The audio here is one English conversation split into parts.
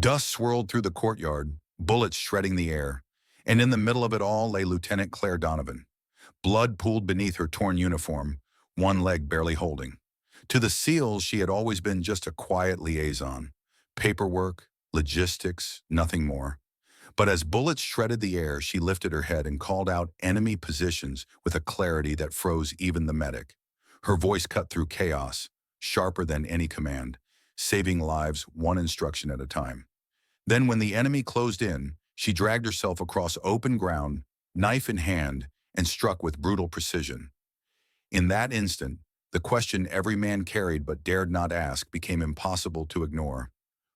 Dust swirled through the courtyard, bullets shredding the air, and in the middle of it all lay Lieutenant Claire Donovan. Blood pooled beneath her torn uniform, one leg barely holding. To the SEALs, she had always been just a quiet liaison. Paperwork, logistics, nothing more. But as bullets shredded the air, she lifted her head and called out enemy positions with a clarity that froze even the medic. Her voice cut through chaos, sharper than any command, saving lives one instruction at a time. Then when the enemy closed in, she dragged herself across open ground, knife in hand, and struck with brutal precision. In that instant, the question every man carried but dared not ask became impossible to ignore.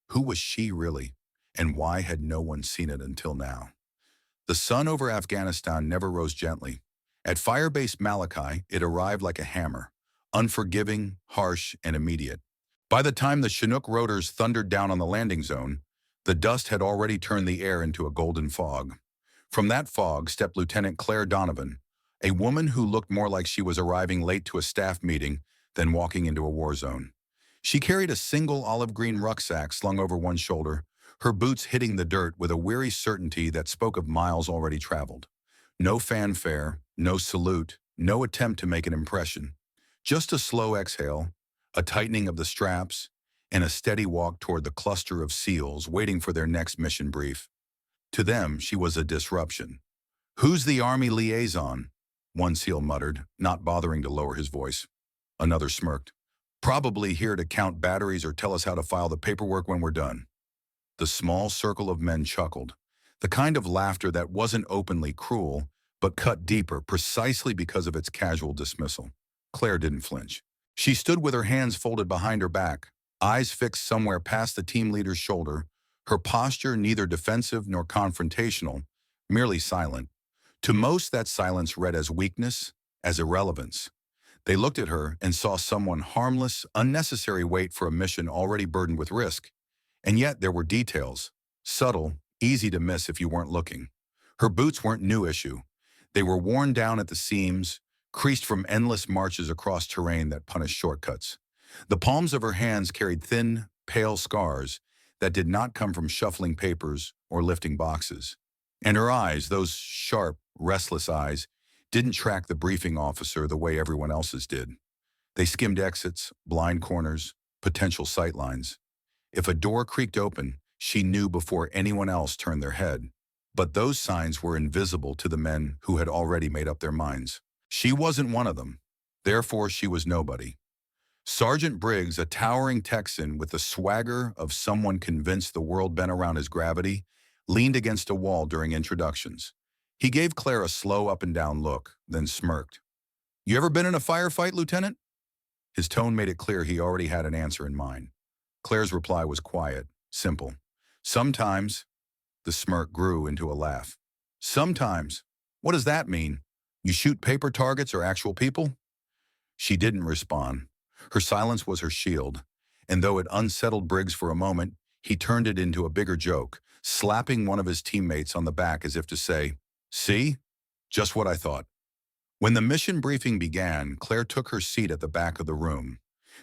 Who was she really? And why had no one seen it until now? The sun over Afghanistan never rose gently. At Firebase Malachi, it arrived like a hammer, unforgiving, harsh, and immediate. By the time the Chinook rotors thundered down on the landing zone, the dust had already turned the air into a golden fog. From that fog stepped Lieutenant Claire Donovan, a woman who looked more like she was arriving late to a staff meeting than walking into a war zone. She carried a single olive-green rucksack slung over one shoulder, her boots hitting the dirt with a weary certainty that spoke of miles already traveled. No fanfare, no salute, no attempt to make an impression. Just a slow exhale, a tightening of the straps, and a steady walk toward the cluster of SEALs waiting for their next mission brief. To them, she was a disruption. "Who's the Army liaison?" one SEAL muttered, not bothering to lower his voice. Another smirked. "Probably here to count batteries or tell us how to file the paperwork when we're done." The small circle of men chuckled, the kind of laughter that wasn't openly cruel, but cut deeper precisely because of its casual dismissal. Claire didn't flinch. She stood with her hands folded behind her back, eyes fixed somewhere past the team leader's shoulder, her posture neither defensive nor confrontational, merely silent. To most, that silence read as weakness, as irrelevance. They looked at her and saw someone harmless, unnecessary wait for a mission already burdened with risk. And yet there were details, subtle, easy to miss if you weren't looking. Her boots weren't new issue. They were worn down at the seams, creased from endless marches across terrain that punished shortcuts. The palms of her hands carried thin, pale scars that did not come from shuffling papers or lifting boxes. And her eyes, those sharp, restless eyes, didn't track the briefing officer the way everyone else's did. They skimmed exits, blind corners, potential sightlines. If a door creaked open, she knew before anyone else turned their head. But those signs were invisible to the men who had already made up their minds. She wasn't one of them. Therefore, she was nobody. Sergeant Briggs, a towering Texan with the swagger of someone convinced the world bent around his gravity, leaned against a wall during introductions. He gave Claire a slow up and down look, then smirked. "You ever been in a firefight, Lieutenant?" His tone made it clear he already had an answer in mind. Claire's reply was quiet, simple. "Sometimes." The smirk grew into a laugh. "Sometimes? What does that mean? You shoot paper targets or actual people?" She didn't respond. Her silence was her shield, and though it unsettled Briggs for a moment, he turned it into a bigger joke, slapping one of his teammates on the back as if to say, "See? Just what I thought." When the mission briefing began, Claire took her seat at the back of the room.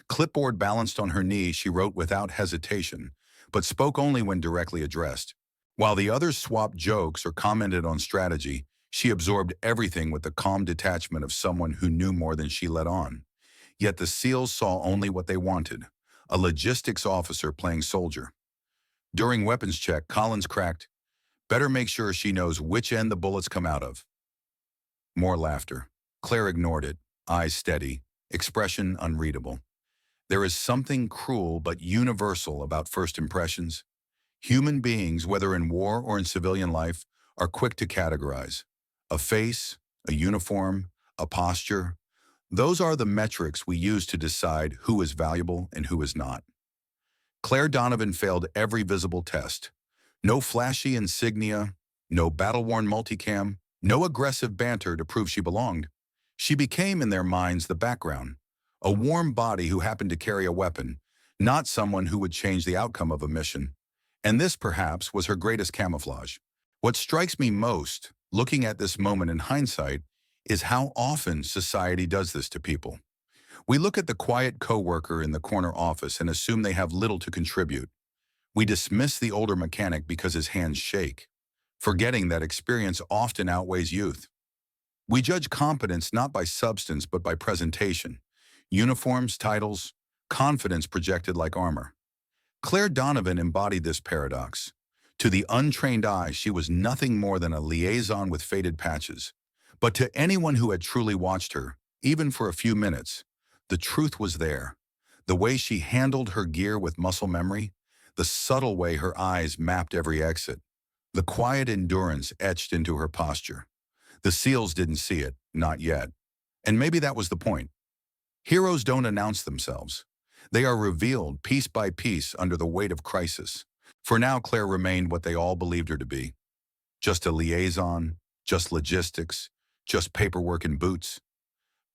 Clipboard balanced on her knee, she wrote without hesitation, but spoke only when directly addressed. While the others swapped jokes or commented on strategy, she absorbed everything with the calm detachment of someone who knew more than she let on. Yet the SEALs saw only what they wanted, a logistics officer playing soldier. During weapons check, Collins cracked, "Better make sure she knows which end the bullets come out of." More laughter. Claire ignored it, eyes steady, expression unreadable. There is something cruel but universal about first impressions. Human beings, whether in war or in civilian life, are quick to categorize. A face, a uniform, a posture. Those are the metrics we use to decide who is valuable and who is not. Claire Donovan failed every visible test. No flashy insignia, no battle-worn multicam, no aggressive banter to prove she belonged. She became, in their minds, the background, a warm body who happened to carry a weapon, not someone who would change the outcome of a mission. And this, perhaps, was her greatest camouflage. What strikes me most, looking at this moment in hindsight, is how often society does this to people. We look at the quiet coworker in the corner office and assume they have little to contribute. We dismiss the older mechanic because his hands shake, forgetting that experience often outweighs youth. We judge competence not by substance but by presentation. Uniforms, titles, confidence projected like armor. Claire Donovan embodied this paradox. To the untrained eye, she was nothing more than a liaison with faded patches. But to anyone who had truly watched her, even for a few minutes, the truth was there. The way she handled her gear with muscle memory, the subtle way her eyes mapped every exit, the quiet endurance etched into her posture. The SEALs didn't see it, not yet. And maybe that was the point. Heroes don't announce themselves. They are revealed piece by piece under the weight of crisis. For now, Claire remained what they all believed her to be. Just a liaison, just logistics, just paperwork and boots.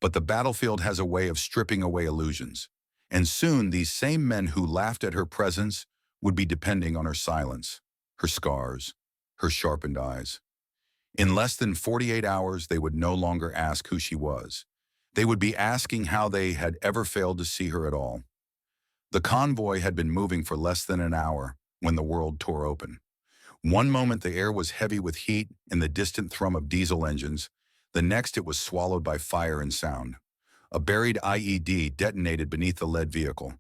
But the battlefield has a way of stripping away illusions. And soon these same men who laughed at her presence would be depending on her silence, her scars, her sharpened eyes. In less than 48 hours, they would no longer ask who she was. They would be asking how they had ever failed to see her at all. The convoy had been moving for less than an hour when the world tore open. One moment the air was heavy with heat and the distant thrum of diesel engines. The next it was swallowed by fire and sound. A buried IED detonated beneath the lead vehicle,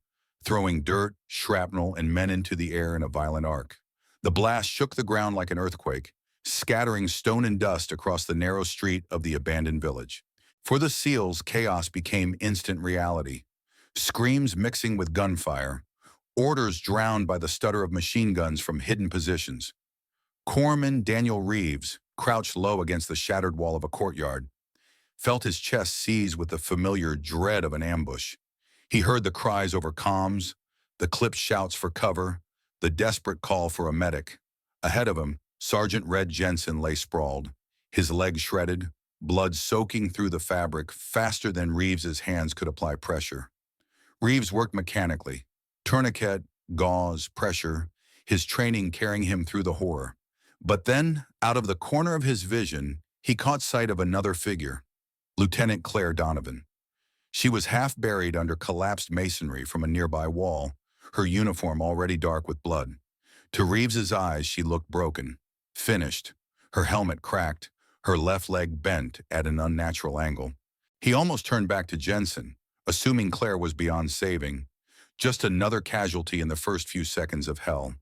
throwing dirt, shrapnel, and men into the air in a violent arc. The blast shook the ground like an earthquake, scattering stone and dust across the narrow street of the abandoned village. For the SEALs, chaos became instant reality. Screams mixing with gunfire, orders drowned by the stutter of machine guns from hidden positions. Corpsman Daniel Reeves, crouched low against the shattered wall of a courtyard, felt his chest seize with the familiar dread of an ambush. He heard the cries over comms, the clipped shouts for cover, the desperate call for a medic. Ahead of him, Sergeant Red Jensen lay sprawled, his legs shredded, blood soaking through the fabric faster than Reeves's hands could apply pressure. Reeves worked mechanically, tourniquet, gauze, pressure, his training carrying him through the horror. But then, out of the corner of his vision, he caught sight of another figure, Lieutenant Claire Donovan. She was half buried under collapsed masonry from a nearby wall, her uniform already dark with blood. To Reeves's eyes, she looked broken, finished, her helmet cracked, her left leg bent at an unnatural angle. He almost turned back to Jensen, assuming Claire was beyond saving, just another casualty in the first few seconds of hell.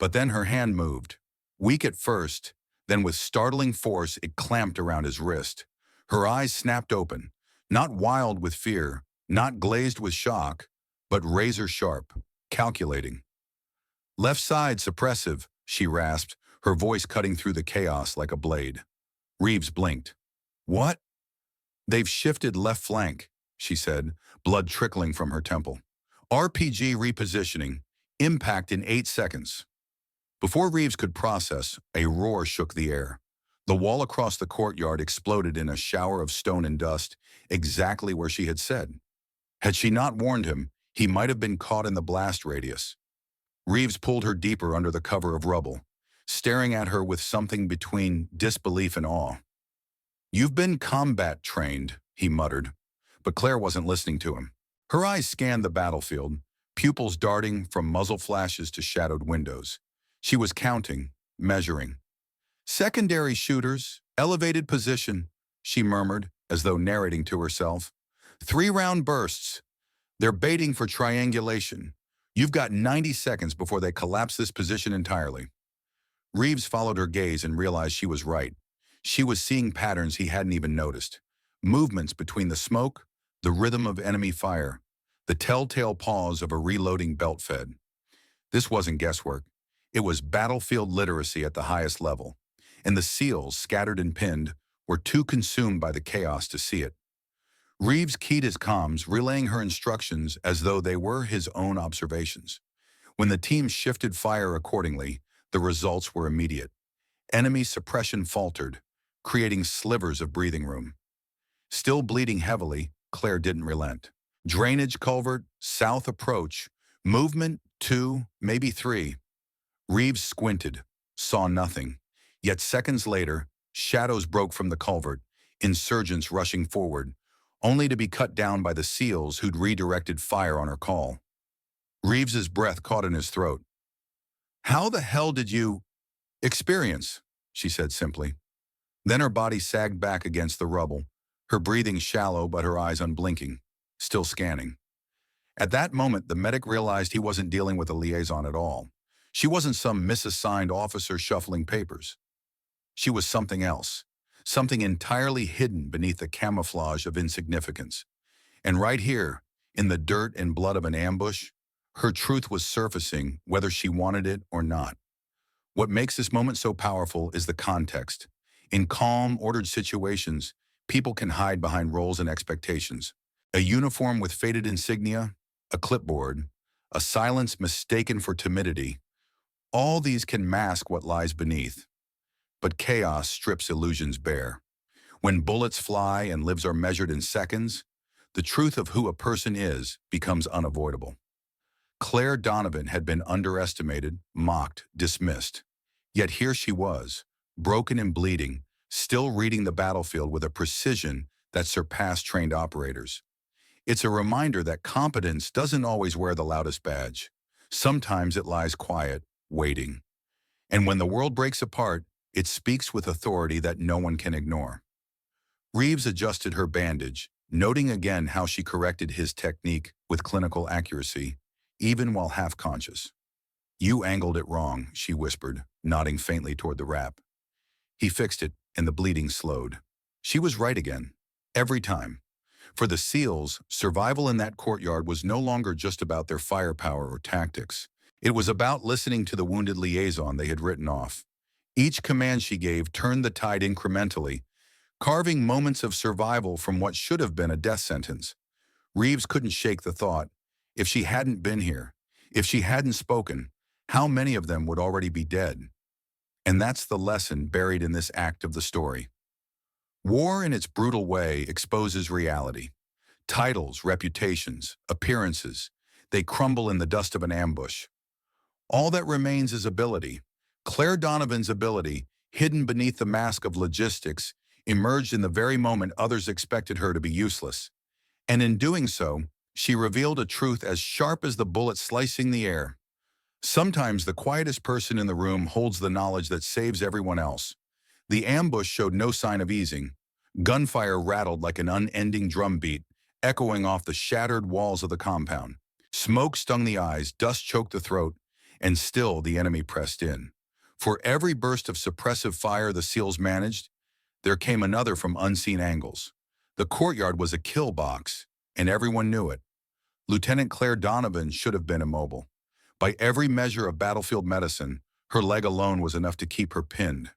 But then her hand moved, weak at first, then with startling force it clamped around his wrist. Her eyes snapped open, not wild with fear, not glazed with shock, but razor sharp, calculating. "Left side suppressive," she rasped, her voice cutting through the chaos like a blade. Reeves blinked. "What?" "They've shifted left flank," she said, blood trickling from her temple. "RPG repositioning. Impact in 8 seconds." Before Reeves could process, a roar shook the air. The wall across the courtyard exploded in a shower of stone and dust, exactly where she had said. Had she not warned him, he might have been caught in the blast radius. Reeves pulled her deeper under the cover of rubble, staring at her with something between disbelief and awe. "You've been combat trained," he muttered, but Claire wasn't listening to him. Her eyes scanned the battlefield, pupils darting from muzzle flashes to shadowed windows. She was counting, measuring. "Secondary shooters, elevated position," she murmured, as though narrating to herself. 3-round bursts. They're baiting for triangulation. You've got 90 seconds before they collapse this position entirely." Reeves followed her gaze and realized she was right. She was seeing patterns he hadn't even noticed. Movements between the smoke, the rhythm of enemy fire, the telltale pause of a reloading belt fed. This wasn't guesswork. It was battlefield literacy at the highest level. And the SEALs, scattered and pinned, were too consumed by the chaos to see it. Reeves keyed his comms, relaying her instructions as though they were his own observations. When the team shifted fire accordingly, the results were immediate. Enemy suppression faltered, creating slivers of breathing room. Still bleeding heavily, Claire didn't relent. Drainage culvert, south approach, movement 2, maybe 3. Reeves squinted, saw nothing. Yet seconds later, shadows broke from the culvert, insurgents rushing forward, only to be cut down by the SEALs who'd redirected fire on her call. Reeves's breath caught in his throat. How the hell did you experience? She said simply. Then her body sagged back against the rubble, her breathing shallow but her eyes unblinking, still scanning. At that moment, the medic realized he wasn't dealing with a liaison at all. She wasn't some misassigned officer shuffling papers. She was something else, something entirely hidden beneath the camouflage of insignificance. And right here, in the dirt and blood of an ambush, her truth was surfacing whether she wanted it or not. What makes this moment so powerful is the context. In calm, ordered situations, people can hide behind roles and expectations. A uniform with faded insignia, a clipboard, a silence mistaken for timidity, all these can mask what lies beneath. But chaos strips illusions bare. When bullets fly and lives are measured in seconds, the truth of who a person is becomes unavoidable. Claire Donovan had been underestimated, mocked, dismissed. Yet here she was, broken and bleeding, still reading the battlefield with a precision that surpassed trained operators. It's a reminder that competence doesn't always wear the loudest badge. Sometimes it lies quiet, waiting. And when the world breaks apart, it speaks with authority that no one can ignore. Reeves adjusted her bandage, noting again how she corrected his technique with clinical accuracy, even while half-conscious. You angled it wrong, she whispered, nodding faintly toward the wrap. He fixed it, and the bleeding slowed. She was right again. Every time. For the SEALs, survival in that courtyard was no longer just about their firepower or tactics. It was about listening to the wounded liaison they had written off. Each command she gave turned the tide incrementally, carving moments of survival from what should have been a death sentence. Reeves couldn't shake the thought, if she hadn't been here, if she hadn't spoken, how many of them would already be dead? And that's the lesson buried in this act of the story. War in its brutal way exposes reality. Titles, reputations, appearances, they crumble in the dust of an ambush. All that remains is ability. Claire Donovan's ability, hidden beneath the mask of logistics, emerged in the very moment others expected her to be useless. And in doing so, she revealed a truth as sharp as the bullet slicing the air. Sometimes the quietest person in the room holds the knowledge that saves everyone else. The ambush showed no sign of easing. Gunfire rattled like an unending drumbeat, echoing off the shattered walls of the compound. Smoke stung the eyes, dust choked the throat, and still the enemy pressed in. For every burst of suppressive fire the SEALs managed, there came another from unseen angles. The courtyard was a kill box, and everyone knew it. Lieutenant Claire Donovan should have been immobile. By every measure of battlefield medicine, her leg alone was enough to keep her pinned.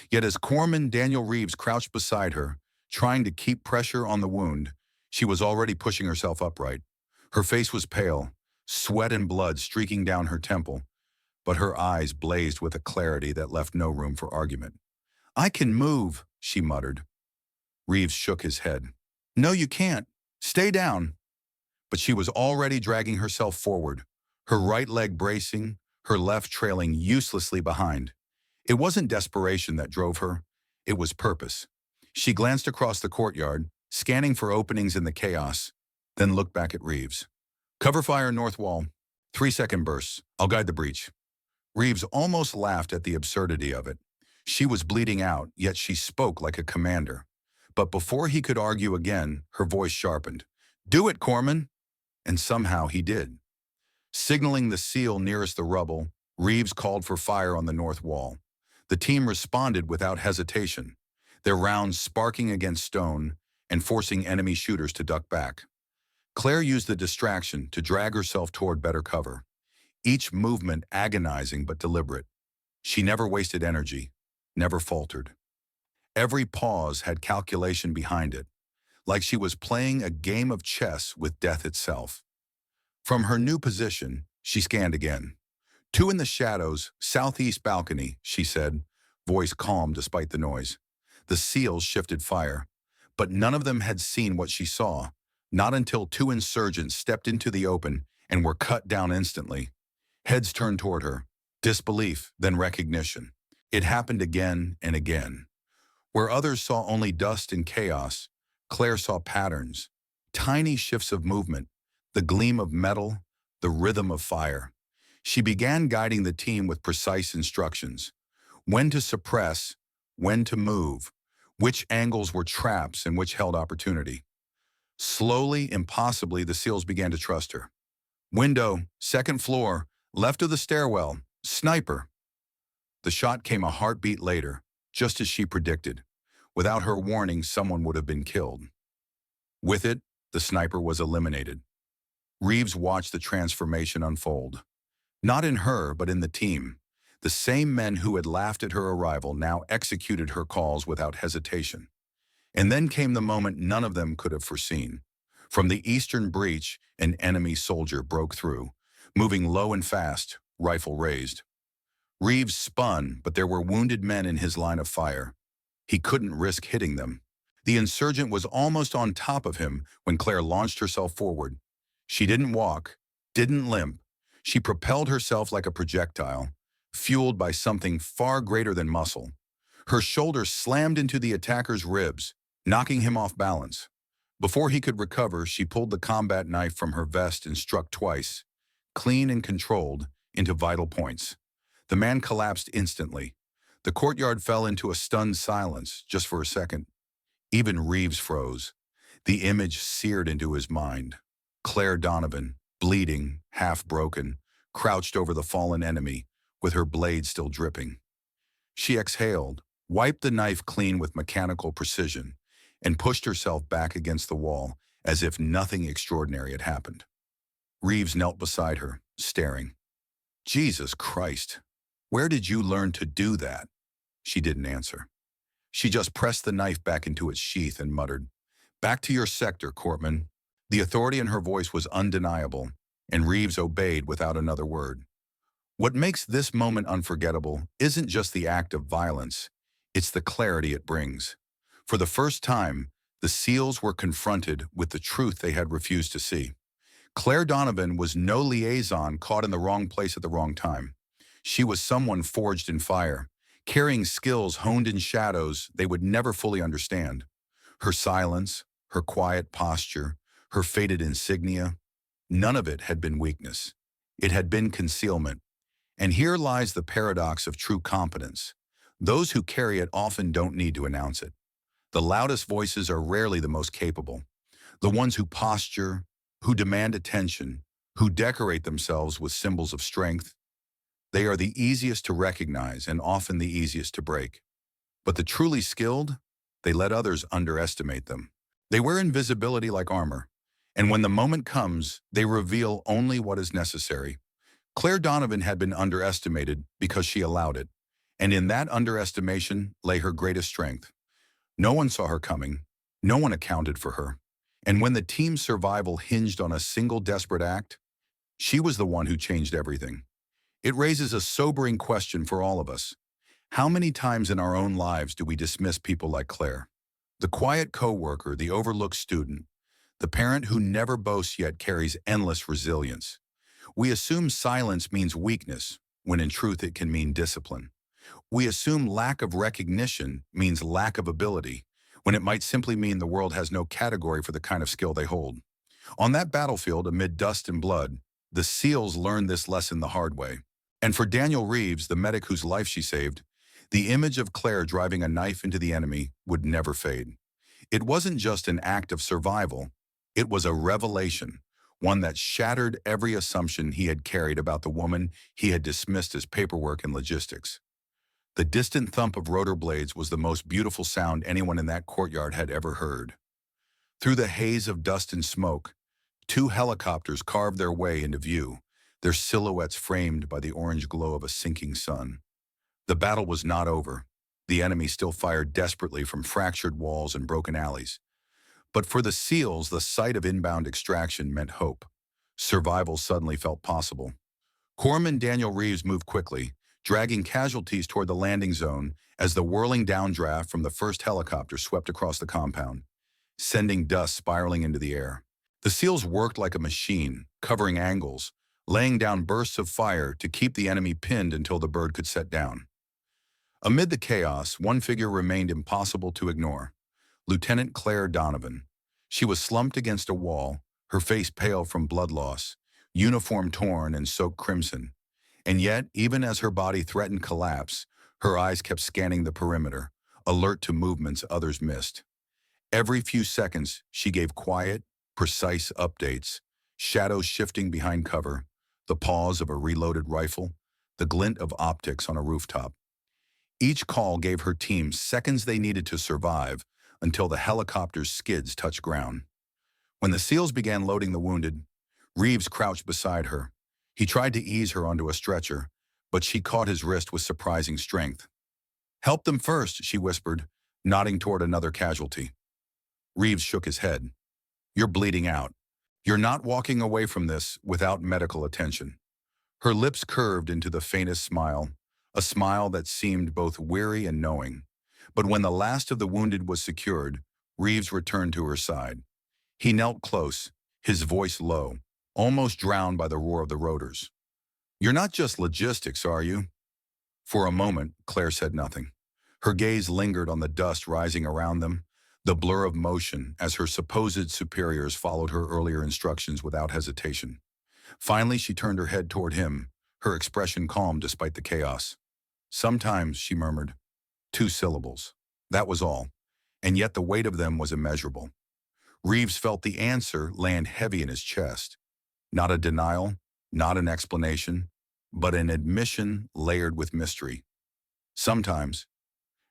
Yet as Corpsman Daniel Reeves crouched beside her, trying to keep pressure on the wound, she was already pushing herself upright. Her face was pale, sweat and blood streaking down her temple, but her eyes blazed with a clarity that left no room for argument. "I can move," she muttered. Reeves shook his head. "No, you can't. Stay down." But she was already dragging herself forward, her right leg bracing, her left trailing uselessly behind. It wasn't desperation that drove her. It was purpose. She glanced across the courtyard, scanning for openings in the chaos, then looked back at Reeves. "Cover fire north wall. 3-second bursts. I'll guide the breach." Reeves almost laughed at the absurdity of it. She was bleeding out, yet she spoke like a commander. But before he could argue again, her voice sharpened. "Do it, Corpsman!" And somehow he did. Signaling the SEAL nearest the rubble, Reeves called for fire on the north wall. The team responded without hesitation, their rounds sparking against stone and forcing enemy shooters to duck back. Claire used the distraction to drag herself toward better cover, each movement agonizing but deliberate. She never wasted energy, never faltered. Every pause had calculation behind it, like she was playing a game of chess with death itself. From her new position, she scanned again. 2 in the shadows, southeast balcony, she said, voice calm despite the noise. The SEALs shifted fire, but none of them had seen what she saw, not until 2 insurgents stepped into the open and were cut down instantly. Heads turned toward her, disbelief, then recognition. It happened again and again. Where others saw only dust and chaos, Claire saw patterns, tiny shifts of movement, the gleam of metal, the rhythm of fire. She began guiding the team with precise instructions: when to suppress, when to move, which angles were traps and which held opportunity. Slowly, impossibly, the SEALs began to trust her. Window, second floor, left of the stairwell, sniper. The shot came a heartbeat later, just as she predicted. Without her warning, someone would have been killed. With it, the sniper was eliminated. Reeves watched the transformation unfold. Not in her, but in the team. The same men who had laughed at her arrival now executed her calls without hesitation. And then came the moment none of them could have foreseen. From the eastern breach, an enemy soldier broke through, moving low and fast, rifle raised. Reeves spun, but there were wounded men in his line of fire. He couldn't risk hitting them. The insurgent was almost on top of him when Claire launched herself forward. She didn't walk, didn't limp. She propelled herself like a projectile, fueled by something far greater than muscle. Her shoulder slammed into the attacker's ribs, knocking him off balance. Before he could recover, she pulled the combat knife from her vest and struck twice, clean and controlled, into vital points. The man collapsed instantly. The courtyard fell into a stunned silence, just for a second. Even Reeves froze. The image seared into his mind. Claire Donovan, bleeding, half broken, crouched over the fallen enemy, with her blade still dripping. She exhaled, wiped the knife clean with mechanical precision, and pushed herself back against the wall as if nothing extraordinary had happened. Reeves knelt beside her, staring. Jesus Christ, where did you learn to do that? She didn't answer. She just pressed the knife back into its sheath and muttered, "Back to your sector, Corpman." The authority in her voice was undeniable, and Reeves obeyed without another word. What makes this moment unforgettable isn't just the act of violence, it's the clarity it brings. For the first time, the SEALs were confronted with the truth they had refused to see. Claire Donovan was no liaison caught in the wrong place at the wrong time. She was someone forged in fire, carrying skills honed in shadows they would never fully understand. Her silence, her quiet posture, her faded insignia, none of it had been weakness. It had been concealment. And here lies the paradox of true competence. Those who carry it often don't need to announce it. The loudest voices are rarely the most capable. The ones who posture, who demand attention, who decorate themselves with symbols of strength, they are the easiest to recognize and often the easiest to break. But the truly skilled, they let others underestimate them. They wear invisibility like armor, and when the moment comes, they reveal only what is necessary. Claire Donovan had been underestimated because she allowed it, and in that underestimation lay her greatest strength. No one saw her coming, no one accounted for her, and when the team's survival hinged on a single desperate act, she was the one who changed everything. It raises a sobering question for all of us. How many times in our own lives do we dismiss people like Claire? The quiet coworker, the overlooked student, the parent who never boasts yet carries endless resilience. We assume silence means weakness, when in truth it can mean discipline. We assume lack of recognition means lack of ability, when it might simply mean the world has no category for the kind of skill they hold. On that battlefield, amid dust and blood, the SEALs learned this lesson the hard way. And for Daniel Reeves, the medic whose life she saved, the image of Claire driving a knife into the enemy would never fade. It wasn't just an act of survival, it was a revelation, one that shattered every assumption he had carried about the woman he had dismissed as paperwork and logistics. The distant thump of rotor blades was the most beautiful sound anyone in that courtyard had ever heard. Through the haze of dust and smoke, two helicopters carved their way into view, their silhouettes framed by the orange glow of a sinking sun. The battle was not over. The enemy still fired desperately from fractured walls and broken alleys. But for the SEALs, the sight of inbound extraction meant hope. Survival suddenly felt possible. Corpsman Daniel Reeves moved quickly, dragging casualties toward the landing zone as the whirling downdraft from the first helicopter swept across the compound, sending dust spiraling into the air. The SEALs worked like a machine, covering angles, laying down bursts of fire to keep the enemy pinned until the bird could set down. Amid the chaos, one figure remained impossible to ignore: Lieutenant Claire Donovan. She was slumped against a wall, her face pale from blood loss, uniform torn and soaked crimson. And yet, even as her body threatened collapse, her eyes kept scanning the perimeter, alert to movements others missed. Every few seconds, she gave quiet, precise updates, shadows shifting behind cover, the pause of a reloaded rifle, the glint of optics on a rooftop. Each call gave her team seconds they needed to survive until the helicopter's skids touched ground. When the SEALs began loading the wounded, Reeves crouched beside her. He tried to ease her onto a stretcher, but she caught his wrist with surprising strength. "Help them first," she whispered, nodding toward another casualty. Reeves shook his head. "You're bleeding out. You're not walking away from this without medical attention." Her lips curved into the faintest smile, a smile that seemed both weary and knowing. But when the last of the wounded was secured, Reeves returned to her side. He knelt close, his voice low, almost drowned by the roar of the rotors. "You're not just logistics, are you?" For a moment, Claire said nothing. Her gaze lingered on the dust rising around them, the blur of motion as her supposed superiors followed her earlier instructions without hesitation. Finally, she turned her head toward him, her expression calm despite the chaos. "Sometimes," she murmured. 2 syllables. That was all, and yet the weight of them was immeasurable. Reeves felt the answer land heavy in his chest. Not a denial, not an explanation, but an admission layered with mystery. Sometimes,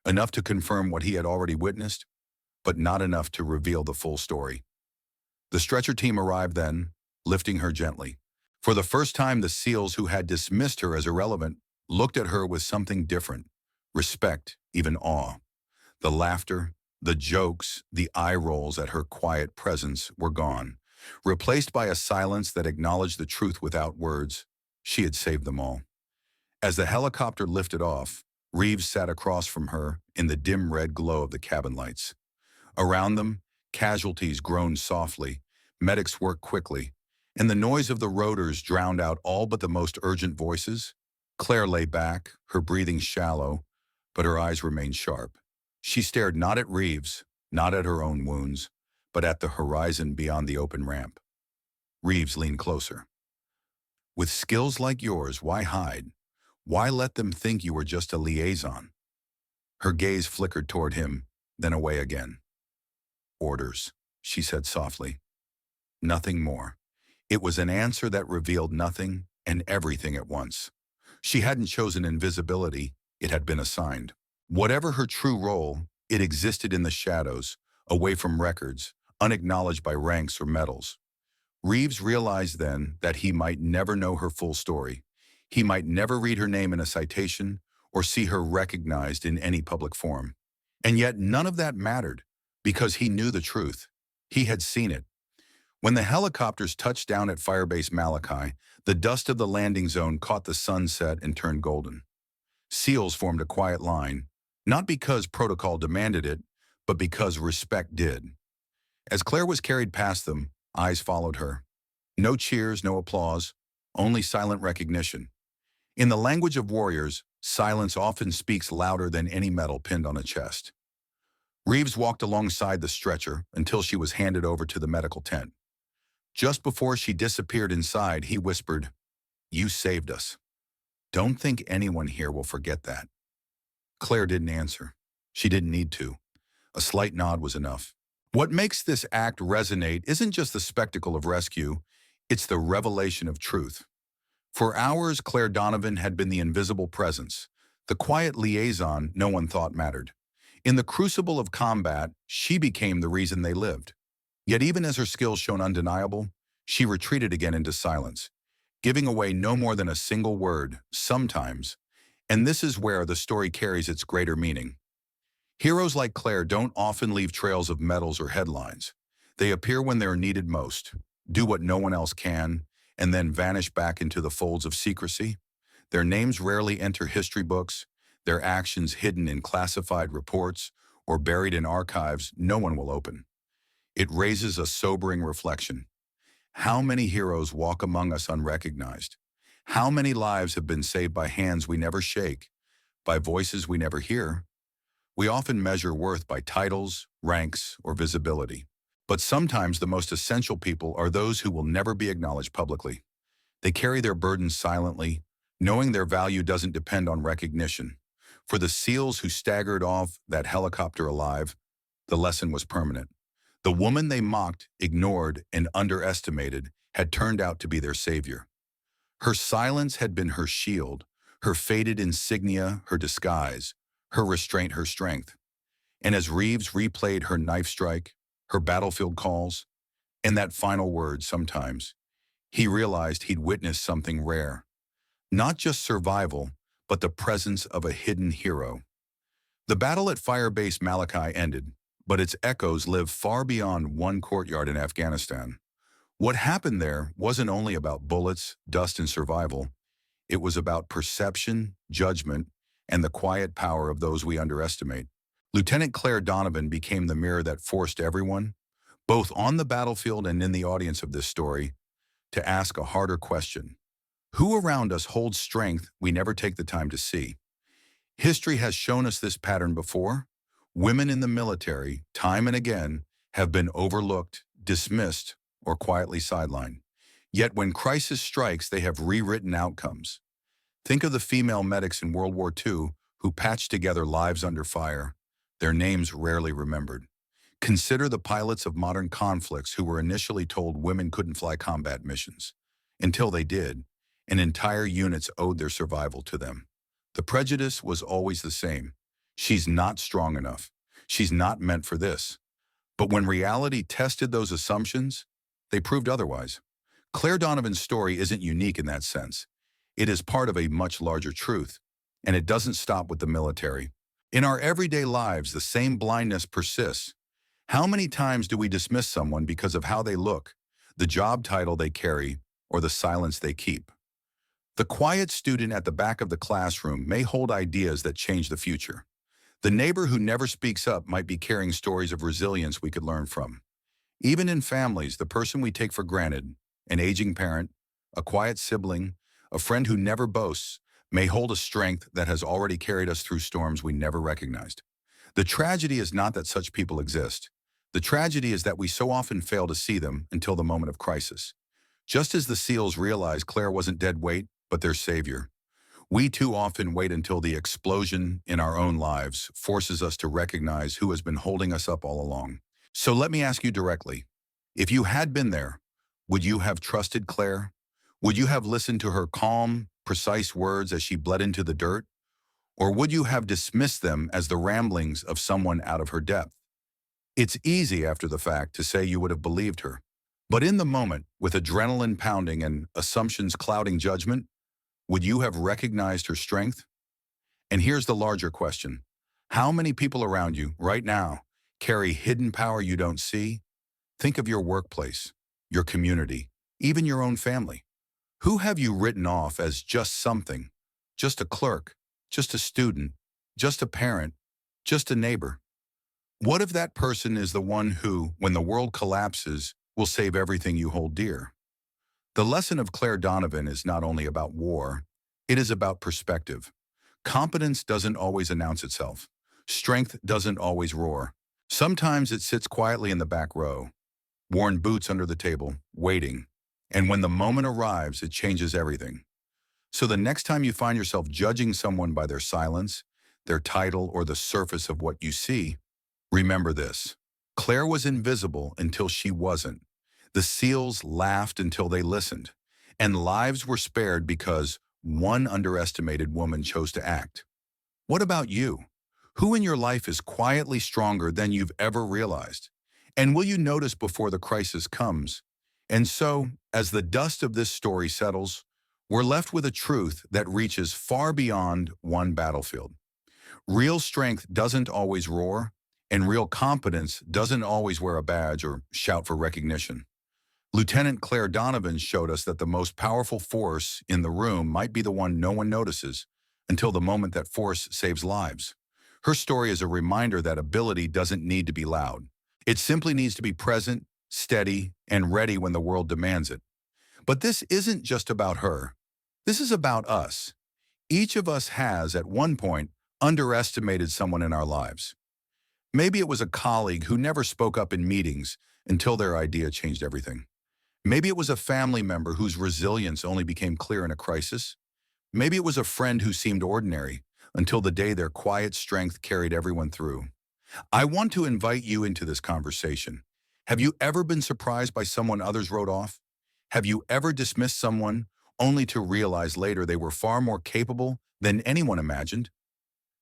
enough to confirm what he had already witnessed, but not enough to reveal the full story. The stretcher team arrived then, lifting her gently. For the first time, the SEALs who had dismissed her as irrelevant looked at her with something different, respect, even awe. The laughter, the jokes, the eye rolls at her quiet presence were gone, replaced by a silence that acknowledged the truth without words. She had saved them all. As the helicopter lifted off, Reeves sat across from her in the dim red glow of the cabin lights. Around them, casualties groaned softly, medics worked quickly, and the noise of the rotors drowned out all but the most urgent voices. Claire lay back, her breathing shallow, but her eyes remained sharp. She stared not at Reeves, not at her own wounds, but at the horizon beyond the open ramp. Reeves leaned closer. "With skills like yours, why hide? Why let them think you were just a liaison?" Her gaze flickered toward him, then away again. "Orders," she said softly. Nothing more. It was an answer that revealed nothing and everything at once. She hadn't chosen invisibility, it had been assigned. Whatever her true role, it existed in the shadows, away from records, unacknowledged by ranks or medals. Reeves realized then that he might never know her full story. He might never read her name in a citation or see her recognized in any public forum. And yet none of that mattered, because he knew the truth. He had seen it. When the helicopters touched down at Firebase Malachi, the dust of the landing zone caught the sunset and turned golden. SEALs formed a quiet line, not because protocol demanded it, but because respect did. As Claire was carried past them, eyes followed her. No cheers, no applause, only silent recognition. In the language of warriors, silence often speaks louder than any medal pinned on a chest. Reeves walked alongside the stretcher until she was handed over to the medical tent. Just before she disappeared inside, he whispered, "You saved us. Don't think anyone here will forget that." Claire didn't answer. She didn't need to. A slight nod was enough. What makes this act resonate isn't just the spectacle of rescue, it's the revelation of truth. For hours, Claire Donovan had been the invisible presence, the quiet liaison no one thought mattered. In the crucible of combat, she became the reason they lived. Yet even as her skills shone undeniable, she retreated again into silence, giving away no more than a single word, sometimes. And this is where the story carries its greater meaning. Heroes like Claire don't often leave trails of medals or headlines. They appear when they're needed most, do what no one else can, and then vanish back into the folds of secrecy. Their names rarely enter history books, their actions hidden in classified reports or buried in archives no one will open. It raises a sobering reflection. How many heroes walk among us unrecognized? How many lives have been saved by hands we never shake, by voices we never hear? We often measure worth by titles, ranks, or visibility. But sometimes the most essential people are those who will never be acknowledged publicly. They carry their burdens silently, knowing their value doesn't depend on recognition. For the SEALs who staggered off that helicopter alive, the lesson was permanent. The woman they mocked, ignored, and underestimated had turned out to be their savior. Her silence had been her shield, her faded insignia her disguise, her restraint her strength. And as Reeves replayed her knife strike, her battlefield calls, and that final word sometimes, he realized he'd witnessed something rare. Not just survival, but the presence of a hidden hero. The battle at Firebase Malachi ended, but its echoes live far beyond one courtyard in Afghanistan. What happened there wasn't only about bullets, dust, and survival. It was about perception, judgment, and the quiet power of those we underestimate. Lieutenant Claire Donovan became the mirror that forced everyone, both on the battlefield and in the audience of this story, to ask a harder question. Who around us holds strength we never take the time to see? History has shown us this pattern before. Women in the military, time and again, have been overlooked, dismissed, or quietly sidelined. Yet when crisis strikes, they have rewritten outcomes. Think of the female medics in World War II who patched together lives under fire, their names rarely remembered. Consider the pilots of modern conflicts who were initially told women couldn't fly combat missions. Until they did, and entire units owed their survival to them. The prejudice was always the same. She's not strong enough. She's not meant for this. But when reality tested those assumptions, they proved otherwise. Claire Donovan's story isn't unique in that sense. It is part of a much larger truth, and it doesn't stop with the military. In our everyday lives, the same blindness persists. How many times do we dismiss someone because of how they look, the job title they carry, or the silence they keep? The quiet student at the back of the classroom may hold ideas that change the future. The neighbor who never speaks up might be carrying stories of resilience we could learn from. Even in families, the person we take for granted, an aging parent, a quiet sibling, a friend who never boasts, may hold a strength that has already carried us through storms we never recognized. The tragedy is not that such people exist. The tragedy is that we so often fail to see them until the moment of crisis. Just as the SEALs realized Claire wasn't dead weight, but their savior, we too often wait until the explosion in our own lives forces us to recognize who has been holding us up all along. So let me ask you directly, if you had been there, would you have trusted Claire? Would you have listened to her calm, precise words as she bled into the dirt? Or would you have dismissed them as the ramblings of someone out of her depth? It's easy after the fact to say you would have believed her. But in the moment, with adrenaline pounding and assumptions clouding judgment, would you have recognized her strength? And here's the larger question. How many people around you, right now, carry hidden power you don't see? Think of your workplace, your community, even your own family. Who have you written off as just something? Just a clerk, just a student, just a parent, just a neighbor? What if that person is the one who, when the world collapses, will save everything you hold dear? The lesson of Claire Donovan is not only about war, it is about perspective. Competence doesn't always announce itself. Strength doesn't always roar. Sometimes it sits quietly in the back row, worn boots under the table, waiting. And when the moment arrives, it changes everything. So the next time you find yourself judging someone by their silence, their title, or the surface of what you see, remember this. Claire was invisible until she wasn't. The SEALs laughed until they listened, and lives were spared because one underestimated woman chose to act. What about you? Who in your life is quietly stronger than you've ever realized? And will you notice before the crisis comes? And so, as the dust of this story settles, we're left with a truth that reaches far beyond one battlefield. Real strength doesn't always roar, and real competence doesn't always wear a badge or shout for recognition. Lieutenant Claire Donovan showed us that the most powerful force in the room might be the one no one notices until the moment that force saves lives. Her story is a reminder that ability doesn't need to be loud. It simply needs to be present, steady, and ready when the world demands it. But this isn't just about her. This is about us. Each of us has, at one point, underestimated someone in our lives. Maybe it was a colleague who never spoke up in meetings until their idea changed everything. Maybe it was a family member whose resilience only became clear in a crisis. Maybe it was a friend who seemed ordinary until the day their quiet strength carried everyone through. I want to invite you into this conversation. Have you ever been surprised by someone others wrote off? Have you ever dismissed someone only to realize later they were far more capable than anyone imagined?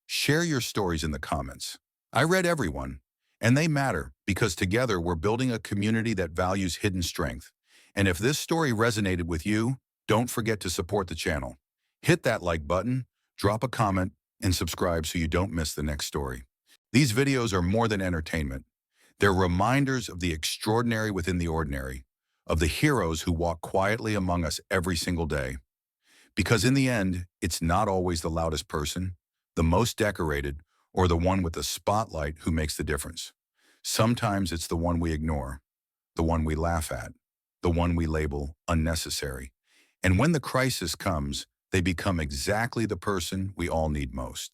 Share your stories in the comments. I read everyone, and they matter because together we're building a community that values hidden strength. And if this story resonated with you, don't forget to support the channel. Hit that like button, drop a comment, and subscribe so you don't miss the next story. These videos are more than entertainment. They're reminders of the extraordinary within the ordinary, of the heroes who walk quietly among us every single day. Because in the end, it's not always the loudest person, the most decorated, or the one with the spotlight who makes the difference. Sometimes it's the one we ignore, the one we laugh at, the one we label unnecessary. And when the crisis comes, they become exactly the person we all need most.